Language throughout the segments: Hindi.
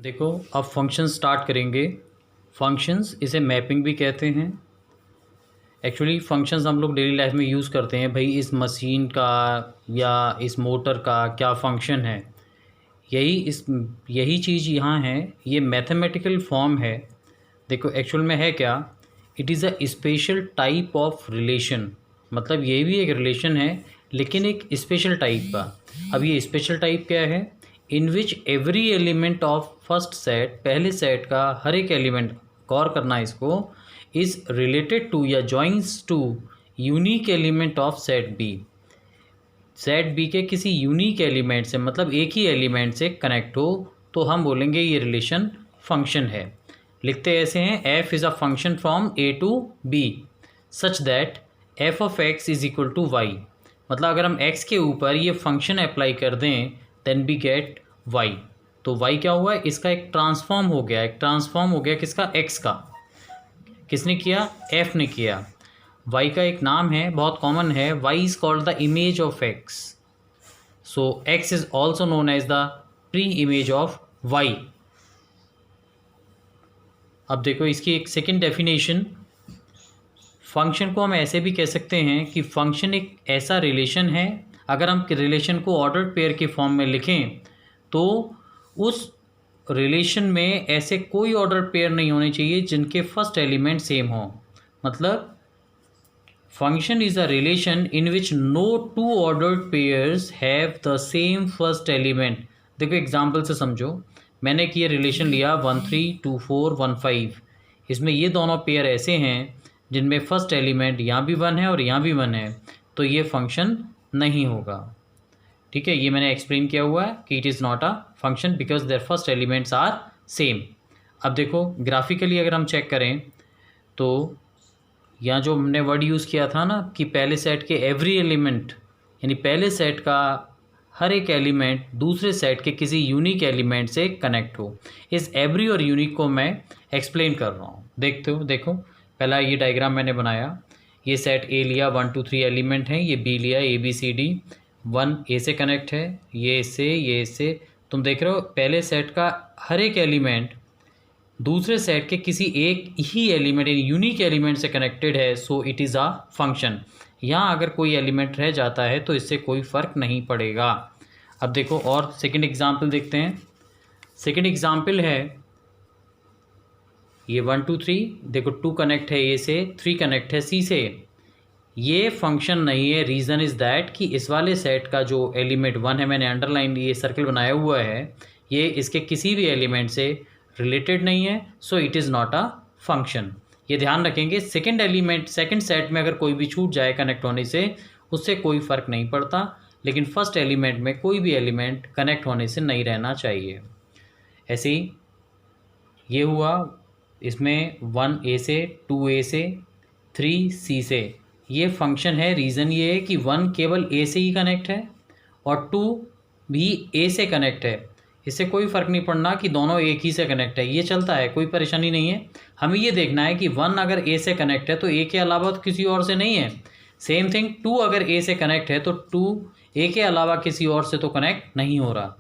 देखो अब फंक्शन स्टार्ट करेंगे। फंक्शंस इसे मैपिंग भी कहते हैं। एक्चुअली फंक्शंस हम लोग डेली लाइफ में यूज़ करते हैं, भाई इस मशीन का या इस मोटर का क्या फंक्शन है। यही चीज़ यहाँ है, ये मैथमेटिकल फॉर्म है। देखो एक्चुअल में है क्या, it is a special type of relation. मतलब ये भी एक रिलेशन है लेकिन एक स्पेशल टाइप का। अब ये स्पेशल टाइप क्या है, in which every element of first set, पहले सेट का हर एक एलिमेंट, गौर करना इसको, इज़ रिलेटेड टू या joins to unique element of set B. Set B के किसी यूनिक एलिमेंट से, मतलब एक ही एलिमेंट से कनेक्ट हो, तो हम बोलेंगे ये रिलेशन फंक्शन है। लिखते ऐसे हैं, f is a function from A to B such that f of x is equal to y. मतलब अगर हम एक्स के ऊपर ये फंक्शन अप्लाई कर दें देन बी गेट वाई। तो वाई क्या हुआ, इसका एक ट्रांसफॉर्म हो गया, एक ट्रांसफॉर्म हो गया किसका, एक्स का। किसने किया, एफ ने किया। y का एक नाम है, बहुत कॉमन है, y is called the image of x, so x is also known as the pre image of y। अब देखो इसकी एक सेकेंड डेफिनेशन, फंक्शन को हम ऐसे भी कह सकते हैं कि फंक्शन एक ऐसा रिलेशन है, अगर हम रिलेशन को ऑर्डर्ड पेयर के फॉर्म में लिखें तो उस रिलेशन में ऐसे कोई ऑर्डर्ड पेयर नहीं होने चाहिए जिनके फर्स्ट एलिमेंट सेम हो। मतलब function is a relation in which no two ordered pairs have the same first element। देखो एग्जाम्पल से समझो, मैंने कि ये रिलेशन लिया 1 3 2 4 1 5, इसमें ये दोनों पेयर ऐसे हैं जिनमें फर्स्ट एलिमेंट यहाँ भी 1 है और यहाँ भी 1 है, तो ये फंक्शन नहीं होगा। ठीक है, ये मैंने एक्सप्लेन किया हुआ है कि it is not a function because their first elements are same. अब देखो ग्राफिकली अगर हम चेक करें तो यहाँ जो हमने वर्ड यूज़ किया था ना कि पहले सेट के एवरी एलिमेंट, यानी पहले सेट का हर एक एलिमेंट दूसरे सेट के किसी यूनिक एलिमेंट से कनेक्ट हो, इस एवरी और यूनिक को मैं एक्सप्लेन कर रहा हूँ। देखते हो, देखो पहला ये डायग्राम मैंने बनाया, ये सेट ए लिया 1 2 3 एलिमेंट हैं, ये बी लिया ए बी सी डी, 1 ए से कनेक्ट है, ये इससे तुम देख रहे हो पहले सेट का हर एक एलिमेंट दूसरे सेट के किसी एक ही एलिमेंट यानी यूनिक एलिमेंट से कनेक्टेड है, so it is a function. यहाँ अगर कोई एलिमेंट रह जाता है तो इससे कोई फ़र्क नहीं पड़ेगा। अब देखो और सेकंड एग्जांपल देखते हैं। सेकंड एग्जांपल है ये 1 2 3, देखो 2 कनेक्ट है ए से, 3 कनेक्ट है सी से, ये फंक्शन नहीं है। रीज़न इज़ दैट कि इस वाले सेट का जो एलिमेंट 1 है, मैंने अंडरलाइन ये सर्कल बनाया हुआ है, ये इसके किसी भी एलिमेंट से रिलेटेड नहीं है, so it is not a function. ये ध्यान रखेंगे, सेकंड एलिमेंट सेकंड सेट में अगर कोई भी छूट जाए कनेक्ट होने से उससे कोई फ़र्क नहीं पड़ता, लेकिन फर्स्ट एलिमेंट में कोई भी एलिमेंट कनेक्ट होने से नहीं रहना चाहिए। ऐसे ही ये हुआ, इसमें 1 ए से 2 ए से 3 सी से, ये फंक्शन है। रीज़न ये है कि 1 केवल ए से ही कनेक्ट है और 2 भी ए से कनेक्ट है, इससे कोई फ़र्क नहीं पड़ना कि दोनों एक ही से कनेक्ट है, ये चलता है, कोई परेशानी नहीं है। हमें ये देखना है कि 1 अगर ए से कनेक्ट है तो ए के अलावा तो किसी और से नहीं है। सेम थिंग 2 अगर ए से कनेक्ट है तो 2 ए के अलावा किसी और से तो कनेक्ट नहीं हो रहा।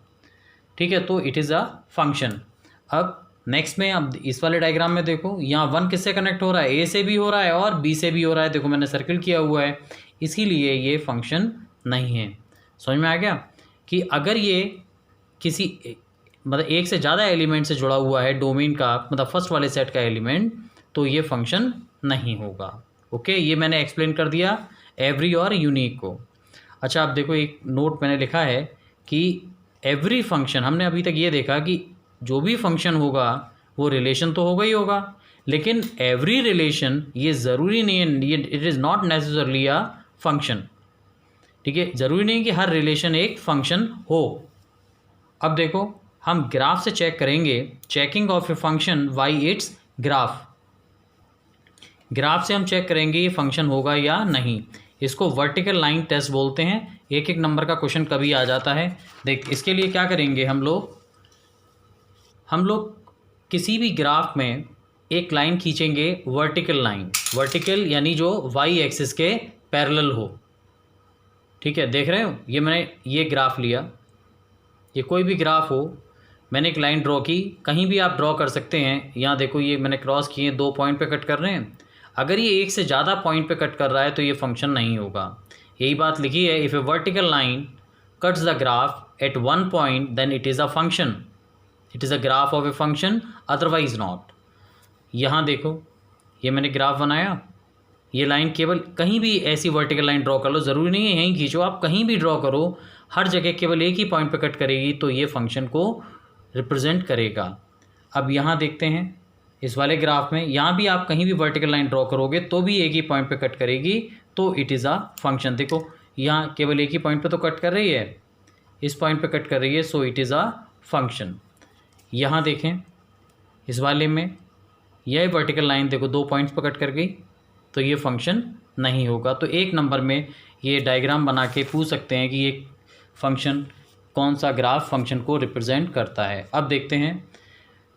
ठीक है, तो इट इज़ अ फंक्शन। अब नेक्स्ट में, अब इस वाले डायग्राम में देखो, यहाँ 1 किससे कनेक्ट हो रहा है, ए से भी हो रहा है और बी से भी हो रहा है, देखो मैंने सर्किल किया हुआ है, इसीलिए ये फंक्शन नहीं है। समझ में आ गया कि अगर ये किसी मतलब एक से ज़्यादा एलिमेंट से जुड़ा हुआ है डोमेन का, मतलब फर्स्ट वाले सेट का एलिमेंट, तो ये फंक्शन नहीं होगा। ओके, ये मैंने एक्सप्लेन कर दिया एवरी और यूनिक को। अच्छा, अब देखो एक नोट मैंने लिखा है कि एवरी फंक्शन, हमने अभी तक ये देखा कि जो भी फंक्शन होगा वो रिलेशन तो होगा ही होगा, लेकिन एवरी रिलेशन ये ज़रूरी नहीं है, ये it is not necessarily a function. ठीक है, ज़रूरी नहीं कि हर रिलेशन एक फंक्शन हो। अब देखो हम ग्राफ से चेक करेंगे, checking of a function why it's graph. Graph से हम चेक करेंगे ये फंक्शन होगा या नहीं, इसको वर्टिकल लाइन टेस्ट बोलते हैं। एक एक नंबर का क्वेश्चन कभी आ जाता है। देख इसके लिए क्या करेंगे हम लोग किसी भी ग्राफ में एक लाइन खींचेंगे, वर्टिकल लाइन, वर्टिकल यानी जो वाई एक्सिस के पैरेलल हो। ठीक है, देख रहे हो, ये मैंने ये ग्राफ लिया, ये कोई भी ग्राफ हो, मैंने एक लाइन ड्रॉ की, कहीं भी आप ड्रॉ कर सकते हैं। यहाँ देखो ये मैंने क्रॉस किए, 2 पॉइंट पे कट कर रहे हैं। अगर ये एक से ज़्यादा पॉइंट पे कट कर रहा है तो ये फंक्शन नहीं होगा। यही बात लिखी है, if a vertical line cuts the graph at 1 point then it is a function, it is a graph of a function, otherwise not. यहाँ देखो ये मैंने ग्राफ बनाया, ये लाइन केवल कहीं भी ऐसी वर्टिकल लाइन ड्रॉ कर लो, ज़रूरी नहीं है यहीं खींचो, आप कहीं भी ड्रॉ करो, हर जगह केवल एक ही पॉइंट पे कट करेगी तो ये फंक्शन को रिप्रेजेंट करेगा। अब यहाँ देखते हैं इस वाले ग्राफ में, यहाँ भी आप कहीं भी वर्टिकल लाइन ड्रॉ करोगे तो भी एक ही पॉइंट पे कट करेगी, तो इट इज़ अ फंक्शन। देखो यहाँ केवल एक ही पॉइंट पे तो कट कर रही है, इस पॉइंट पे कट कर रही है, so it is a function. यहाँ देखें इस वाले में यह वर्टिकल लाइन देखो 2 पॉइंट्स पर कट कर गई, तो ये फंक्शन नहीं होगा। तो 1 नंबर में ये डायग्राम बना के पूछ सकते हैं कि ये फंक्शन कौन सा ग्राफ फंक्शन को रिप्रेजेंट करता है। अब देखते हैं,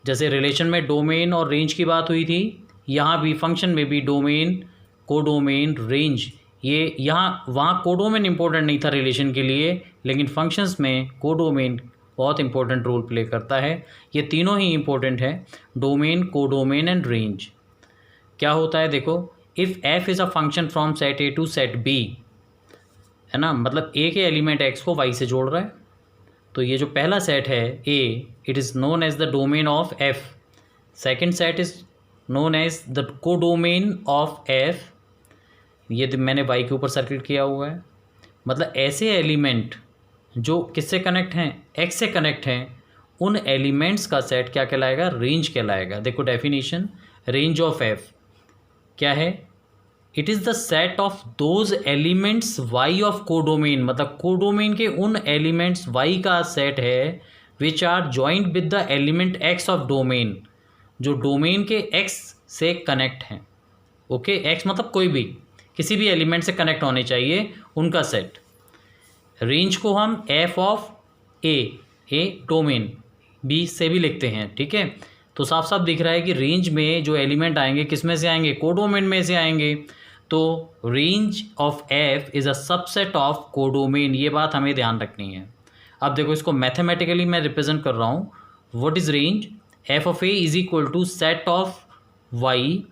जैसे रिलेशन में डोमेन और रेंज की बात हुई थी, यहाँ भी फंक्शन में भी डोमेन, कोडोमेन, रेंज, ये यहाँ वहाँ कोडोमेन इंपॉर्टेंट नहीं था रिलेशन के लिए, लेकिन फंक्शंस में कोडोमेन बहुत इंपॉर्टेंट रोल प्ले करता है। ये तीनों ही इंपॉर्टेंट है, डोमेन, कोडोमेन एंड रेंज। क्या होता है देखो, if f is a function from set A to set B, है ना, मतलब ए के एलिमेंट एक्स को वाई से जोड़ रहा है, तो ये जो पहला सेट है A, it is known as the domain of F. Second set is known as the codomain of F. ये मैंने वाई के ऊपर सर्किल किया हुआ है, मतलब ऐसे एलिमेंट जो किससे कनेक्ट हैं, एक्स से कनेक्ट हैं, उन एलिमेंट्स का सेट क्या कहलाएगा, रेंज कहलाएगा। देखो डेफिनेशन, रेंज ऑफ एफ क्या है, it is the set of those elements y of codomain, मतलब कोडोमेन के उन एलिमेंट्स वाई का सेट है which are joint with the element x of domain, जो डोमेन के एक्स से कनेक्ट हैं। ओके, एक्स मतलब कोई भी, किसी भी एलिमेंट से कनेक्ट होने चाहिए उनका सेट। रेंज को हम f of A domain B से भी लिखते हैं, ठीक है। तो साफ साफ दिख रहा है कि रेंज में जो एलिमेंट आएंगे किस में से आएंगे, कोडोमेन में से आएंगे। तो range of F is a subset of codomain, ये बात हमें ध्यान रखनी है। अब देखो इसको मैथमेटिकली मैं रिप्रेजेंट कर रहा हूँ। What is range, f of A is equal to set of y,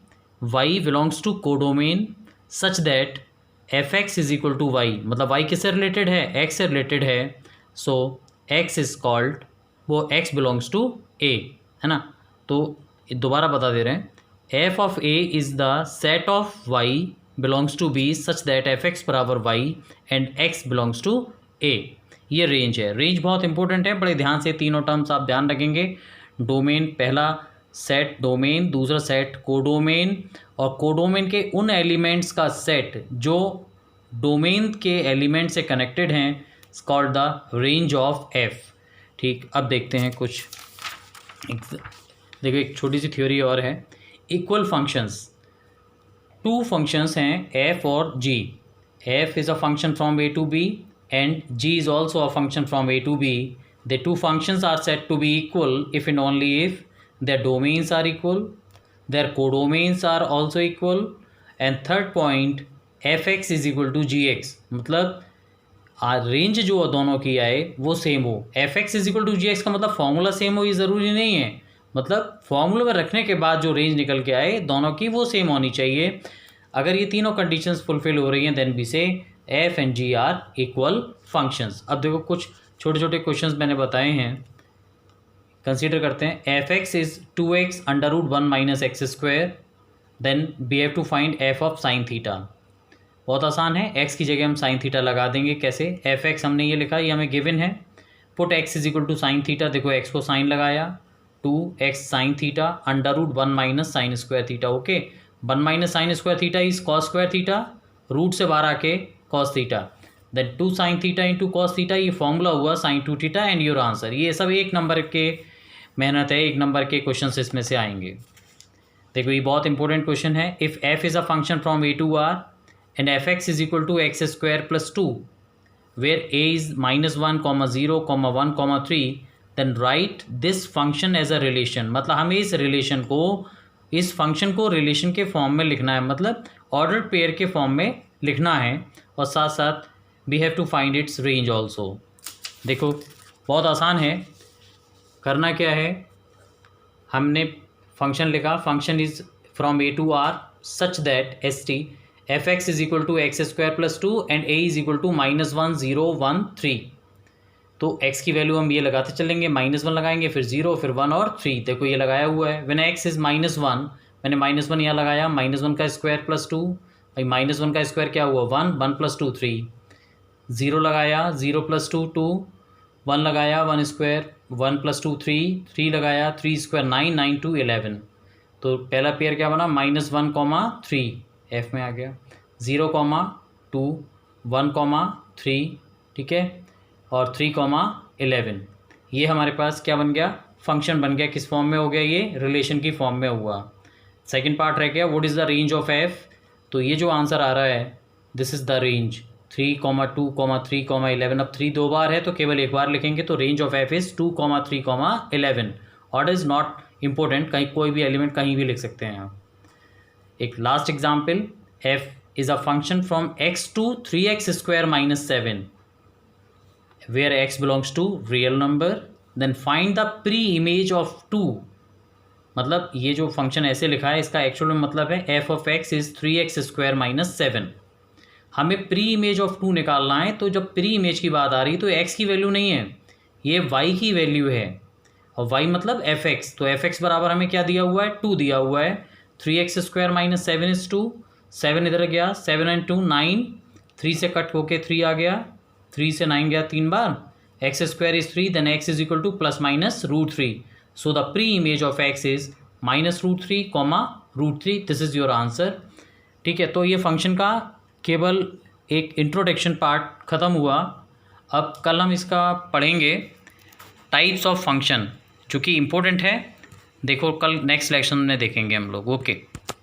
y belongs to codomain such that f x is equal to y, मतलब वाई किससे रिलेटेड है, एक्स से रिलेटेड है, सो एक्स इज कॉल्ड, वो एक्स बिलोंग्स टू ए, है ना। तो दोबारा बता दे रहे हैं, f of A is the set of y belongs to B such that f x बराबर Y and X belongs to A, ये रेंज है। रेंज बहुत इंपॉर्टेंट है, बड़े ध्यान से तीनों टर्म्स आप ध्यान रखेंगे। डोमेन, पहला सेट डोमेन, दूसरा सेट कोडोमेन, और कोडोमेन के उन एलिमेंट्स का सेट जो डोमेन के एलिमेंट से कनेक्टेड हैं, it's called the range of F. ठीक, अब देखते हैं कुछ, देखो एक छोटी सी थ्योरी और है। इक्वल फंक्शंस, 2 फंक्शंस हैं एफ और G. F is a function from A to B and G is also a function from A to B. The 2 functions are said to be equal if and only if their domains are equal, their codomains are also equal, and third point fx is equal to gx, मतलब रेंज जो दोनों की आए वो सेम हो। fx is equal to gx का मतलब फॉर्मूला सेम हो ये ज़रूरी नहीं है, मतलब फॉर्मूला में रखने के बाद जो रेंज निकल के आए दोनों की वो सेम होनी चाहिए। अगर ये तीनों कंडीशंस फुलफिल हो रही हैं then we say f and g are equal functions. अब देखो कुछ छोटे छोटे क्वेश्चंस मैंने बताए हैं, कंसीडर करते हैं। F x is 2x under root 1 minus x square, then we have to find f of sine theta. बहुत आसान है, x की जगह हम साइन थीटा लगा देंगे। कैसे, एफ एक्स हमने ये लिखा, ये हमें गिवन है। Put x is equal to sine theta, देखो x को साइन लगाया, 2x sine theta under root 1 minus sine square theta. Okay, 1 minus sine square theta is cos square theta, root से बाहर आके cos theta, then 2 sine theta into cos theta, ये फॉर्मूला हुआ sine 2 theta and your answer. ये सब 1 नंबर के मेहनत है, 1 नंबर के क्वेश्चन इसमें से आएंगे। देखो ये बहुत इंपॉर्टेंट क्वेश्चन है। If f is a function from A to R and f x is equal to x square plus 2 where A is -1, 0, 1, 3, then write this function as a relation, मतलब हमें इस रिलेशन को, इस फंक्शन को रिलेशन के फॉर्म में लिखना है, मतलब ऑर्डर्ड पेयर के फॉर्म में लिखना है, और साथ साथ we have to find its range also. देखो बहुत आसान है, करना क्या है, हमने फंक्शन लिखा, function is from A to R such that s t f x is equal to x square plus 2 and A is equal to -1 0 1 3। तो x की वैल्यू हम ये लगाते चलेंगे, -1 लगाएंगे, फिर 0, फिर 1 और 3। देखो ये लगाया हुआ है, व्हेन x इज -1, मैंने -1 यहाँ लगाया, -1 का स्क्वायर प्लस 2, भाई -1 का स्क्वायर क्या हुआ 1, 1 प्लस 2 3, 0 लगाया, 0 प्लस 2 2, 1 लगाया, 1 स्क्वायर, 1 प्लस 2 3, 3 लगाया, 3 स्क्वायर 9, 9 2 11। तो पहला पेयर क्या बना, -1, 3 f में आ गया, 0, 2, 1, 3, ठीक है, और 3, 11। ये हमारे पास क्या बन गया, फंक्शन बन गया। किस फॉर्म में हो गया, ये रिलेशन की फॉर्म में हुआ। सेकंड पार्ट रह गया, what is the range of F. तो ये जो आंसर आ रहा है, दिस इज़ द रेंज 3, 2, 3, 11। अब 3 2 बार है तो केवल एक बार लिखेंगे, तो range of F is 2, 3, 11। Order is not important, कहीं कोई भी एलिमेंट कहीं भी लिख सकते हैं आप। एक last example, F is a function from x to 3x² - 7 where x belongs to real number, then find the pre-image of 2। मतलब ये जो फंक्शन ऐसे लिखा है, इसका एक्चुअल में मतलब है f of x is 3x² - 7। हमें प्री इमेज ऑफ 2 निकालना है। तो जब प्री इमेज की बात आ रही है तो x की वैल्यू नहीं है, ये y की वैल्यू है, और y मतलब fx। तो fx बराबर हमें क्या दिया हुआ है, 2 दिया हुआ है। 3x² - 7 इज 2, 7 इधर गया, 7 and 2 9, 3 से कट होके 3 आ गया, 3 से 9 गया 3 बार, x² is 3, then x is equal to ±√3। So the pre image of x is -√3, √3। This is your answer. ठीक है, तो ये फंक्शन का केवल एक इंट्रोडक्शन पार्ट ख़त्म हुआ। अब कल हम इसका पढ़ेंगे टाइप्स ऑफ फंक्शन, जो कि इम्पोर्टेंट है। देखो कल नेक्स्ट लेक्शन में देखेंगे हम लोग। ओके।